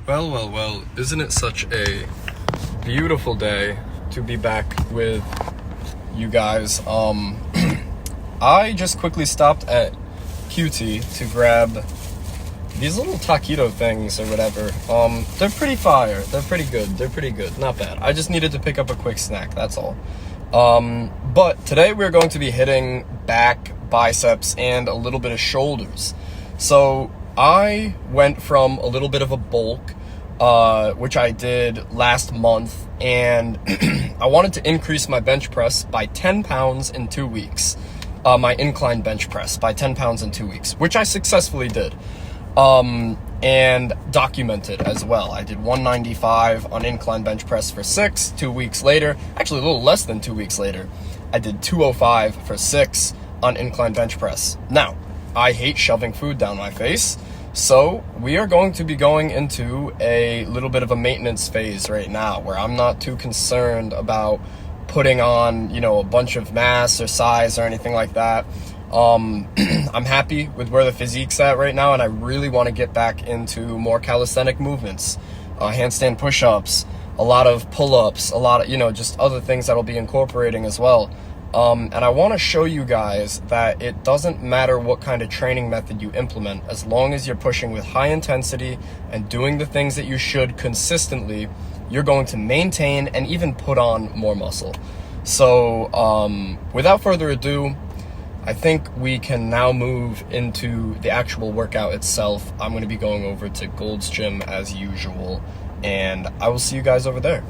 Well, isn't it such a beautiful day to be back with you guys? I just quickly stopped at QT to grab these little taquito things or whatever. They're pretty fire. They're pretty good. Not bad. I just needed to pick up a quick snack, that's all. But today we're going to be hitting back, biceps, and a little bit of shoulders. So I went from a little bit of a bulk, which I did last month, and I wanted to increase my bench press by 10 pounds in 2 weeks. My incline bench press by 10 pounds in 2 weeks, which I successfully did. And documented as well. I did 195 on incline bench press for 6. 2 weeks later, actually a little less than 2 weeks later, I did 205 for 6 on incline bench press. Now, I hate shoving food down my face, so we are going to be going into a little bit of a maintenance phase right now where I'm not too concerned about putting on, a bunch of mass or size or anything like that. I'm happy with where the physique's at right now, and I really want to get back into more calisthenic movements, handstand push-ups, a lot of pull-ups, a lot of, just other things that I'll be incorporating as well. And I want to show you guys that it doesn't matter what kind of training method you implement, as long as you're pushing with high intensity and doing the things that you should consistently, you're going to maintain and even put on more muscle. So, without further ado, I think we can now move into the actual workout itself. I'm going to be going over to Gold's Gym as usual, and I will see you guys over there.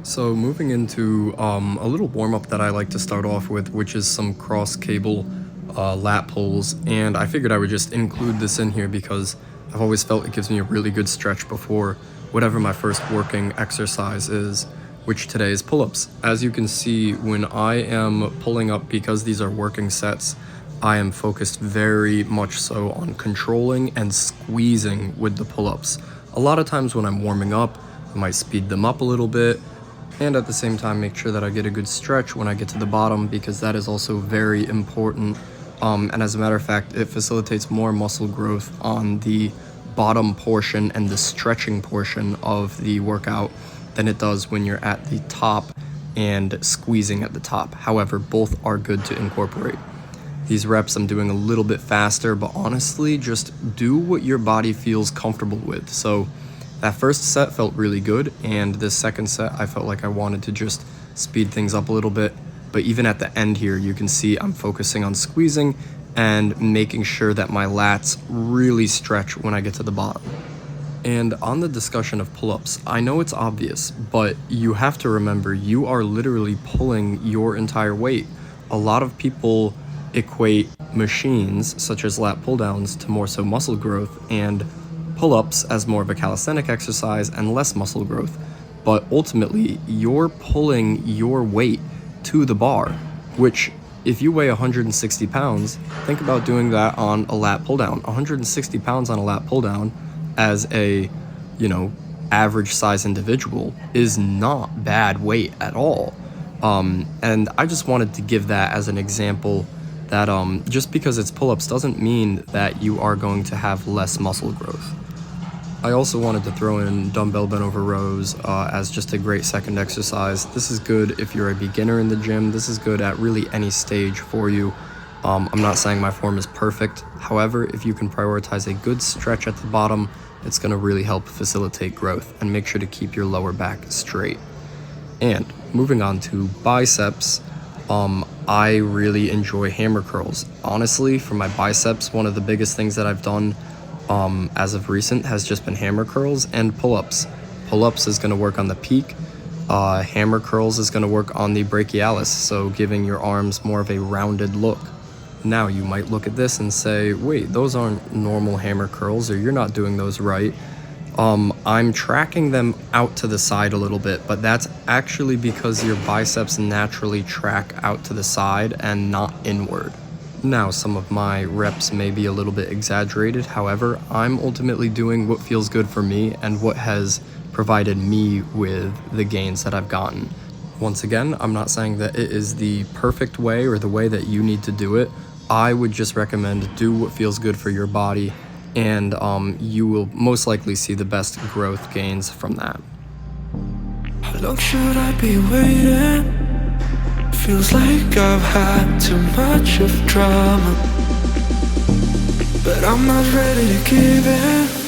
So moving into a little warm-up that I like to start off with, which is some cross cable lat pulls, and I figured I would just include this in here because I've always felt it gives me a really good stretch before whatever my first working exercise is, which today is pull-ups. As you can see, when I am pulling up, because these are working sets, I am focused very much so on controlling and squeezing with the pull-ups. A lot of times when I'm warming up, I might speed them up a little bit, and at the same time make sure that I get a good stretch when I get to the bottom, because that is also very important. And as a matter of fact, it facilitates more muscle growth on the bottom portion and the stretching portion of the workout than it does when you're at the top and squeezing at the top. However, both are good to incorporate. These reps I'm doing a little bit faster, but honestly, just do what your body feels comfortable with. So that first set felt really good, and this second set I felt like I wanted to just speed things up a little bit. But even at the end here, you can see I'm focusing on squeezing and making sure that my lats really stretch when I get to the bottom. And on the discussion of pull-ups, I know it's obvious, but you have to remember you are literally pulling your entire weight. A lot of people equate machines, such as lat pull-downs, to more so muscle growth, and pull-ups as more of a calisthenic exercise and less muscle growth. But ultimately, you're pulling your weight to the bar, which if you weigh 160 pounds, think about doing that on a lat pull-down. 160 pounds on a lat pull-down as a, average size individual is not bad weight at all. And I just wanted to give that as an example that just because it's pull-ups doesn't mean that you are going to have less muscle growth. I also wanted to throw in dumbbell bent over rows as just a great second exercise. This is good if you're a beginner in the gym. This is good at really any stage for you. I'm not saying my form is perfect. However, if you can prioritize a good stretch at the bottom, it's going to really help facilitate growth, and make sure to keep your lower back straight. And moving on to biceps, I really enjoy hammer curls. Honestly, for my biceps, one of the biggest things that I've done as of recent has just been hammer curls and pull-ups. Pull-ups is going to work on the peak. Hammer curls is going to work on the brachialis, so giving your arms more of a rounded look. Now you might look at this and say, wait, those aren't normal hammer curls, or you're not doing those right. I'm tracking them out to the side a little bit, but that's actually because your biceps naturally track out to the side and not inward. Now, some of my reps may be a little bit exaggerated. However, I'm ultimately doing what feels good for me and what has provided me with the gains that I've gotten. Once again, I'm not saying that it is the perfect way or the way that you need to do it. I would just recommend do what feels good for your body and you will most likely see the best growth gains from that. How long should I be waiting? Feels like I've had too much of drama, but I'm not ready to give in.